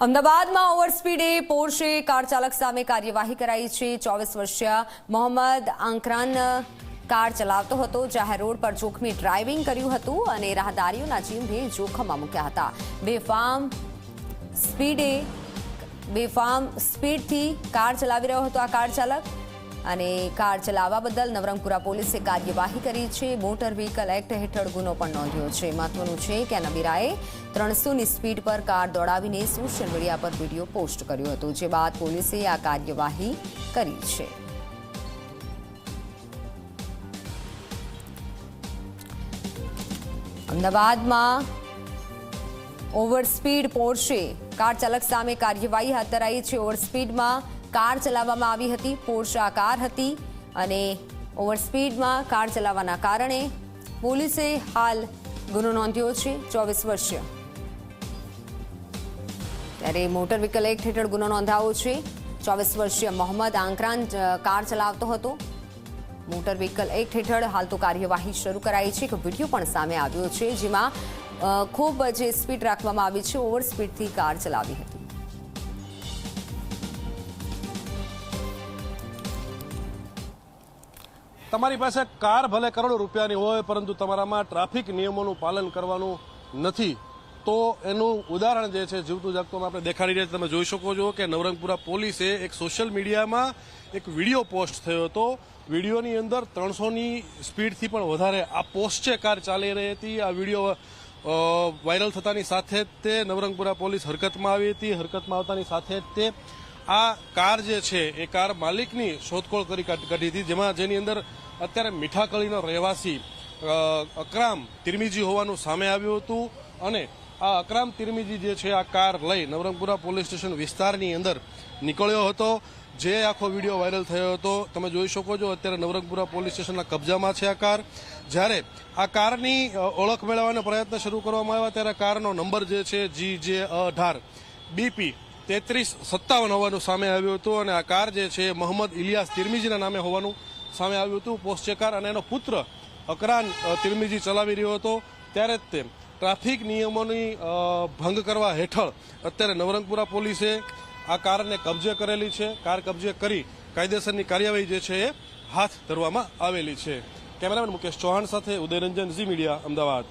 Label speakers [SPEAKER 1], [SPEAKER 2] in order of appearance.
[SPEAKER 1] અમદાવાદમાં ઓવરસ્પીડે પોર્શે કાર ચાલક સામે કાર્યવાહી કરાઈ છે। 24 વર્ષીય મોહમ્મદ આંકરાન કાર ચલાવતો હતો। જાહેર રોડ પર જોખમી ડ્રાઇવિંગ કર્યું હતું અને રાહદારીઓના જીવને જોખમમાં મૂક્યા હતા। બેફામ સ્પીડથી કાર ચલાવી રહ્યો હતો આ કાર ચાલક અને કાર ચલાવવા બદલ નવરંગપુરા પોલીસે કાર્યવાહી કરી છે। મોટર વ્હીકલ એક્ટ હેઠળ ગુનો પણ નોંધ્યો છે। મહત્વનું છે કે નબીરાએ 300ની સ્પીડ પર કાર દોડાવીને સોશિયલ મીડિયા પર વિડીયો પોસ્ટ કર્યો હતો, જે બાદ પોલીસે આ કાર્યવાહી કરી છે। અમદાવાદમાં ઓવરસ્પીડ પોર્શે કાર ચાલક સામે કાર્યવાહી હાથ ધરાઈ છે। ઓવરસ્પીડમાં કાર ચલાવવામાં આવી હતી। પોર્શ આ કાર હતી અને ઓવરસ્પીડમાં કાર ચલાવવાના કારણે પોલીસે હાલ ગુનો નોંધ્યો છે। 24 વર્ષીય ત્યારે મોટર વ્હીકલ એક્ટ હેઠળ ગુનો નોંધાયો છે। 24 વર્ષીય મોહમ્મદ આંકરાન કાર ચલાવતો હતો। મોટર વ્હીકલ એક્ટ હેઠળ હાલ તો કાર્યવાહી શરૂ કરાઈ છે। એક વિડીયો પણ સામે આવ્યો છે, જેમાં ખૂબ જે સ્પીડ રાખવામાં આવી છે, ઓવર સ્પીડથી કાર ચલાવી હતી।
[SPEAKER 2] તમારી પાસે કાર ભલે કરોડો રૂપિયાની હોય, પરંતુ તમારામાં ટ્રાફિક નિયમોનું પાલન કરવાનું નથી, તો એનું ઉદાહરણ જે છે જીવતું જાગતું આપણે દેખાડી રહ્યા છીએ। તમે જોઈ શકો છો કે નવરંગપુરા પોલીસે એક સોશિયલ મીડિયામાં એક વિડીયો પોસ્ટ થયો હતો। વિડીયોની અંદર 300ની સ્પીડથી પણ વધારે આ પોસ્ટે કાર ચાલી રહી હતી। આ વિડીયો વાયરલ થતાની સાથે જ તે નવરંગપુરા પોલીસ હરકતમાં આવી હતી। હરકતમાં આવતાની સાથે જ તે આ કાર જે છે એ કાર માલિકની શોધખોળ કરી કાઢી હતી, જેની અંદર અત્યારે મીઠાકળીનો રહેવાસી અકરામ તિરમિજી હોવાનું સામે આવ્યું હતું અને આ અકરામ તિરમિજી જે છે આ કાર લઈ નવરંગપુરા પોલીસ સ્ટેશન વિસ્તારની અંદર નીકળ્યો હતો, જે આખો વિડીયો વાયરલ થયો હતો। તમે જોઈ શકો છો અત્યારે નવરંગપુરા પોલીસ સ્ટેશનના કબજામાં છે આ કાર। જ્યારે આ કારની ઓળખ મેળવવાનો પ્રયત્ન શરૂ કરવામાં આવ્યા ત્યારે કારનો નંબર જે છે GJ18 BP 3357 હોવાનું સામે આવ્યું હતું અને આ કાર જે છે મોહમ્મદ ઇલિયાસ તિરમિજીના નામે હોવાનું સામે આવ્યું હતું। પોસ્ટે કાર અને એનો પુત્ર અકરાન તિરમિજી ચલાવી રહ્યો હતો, ત્યારે જ તે ટ્રાફિક નિયમોની ભંગ કરવા હેઠળ અત્યારે નવરંગપુરા પોલીસે આ કારને કબજે કરેલી છે। કાર કબજે કરી કાયદેસરની કાર્યવાહી જે છે એ હાથ ધરવામાં આવેલી છે। કેમેરામેન મુકેશ ચૌહાણ સાથે ઉદયરંજન, ઝી મીડિયા, અમદાવાદ।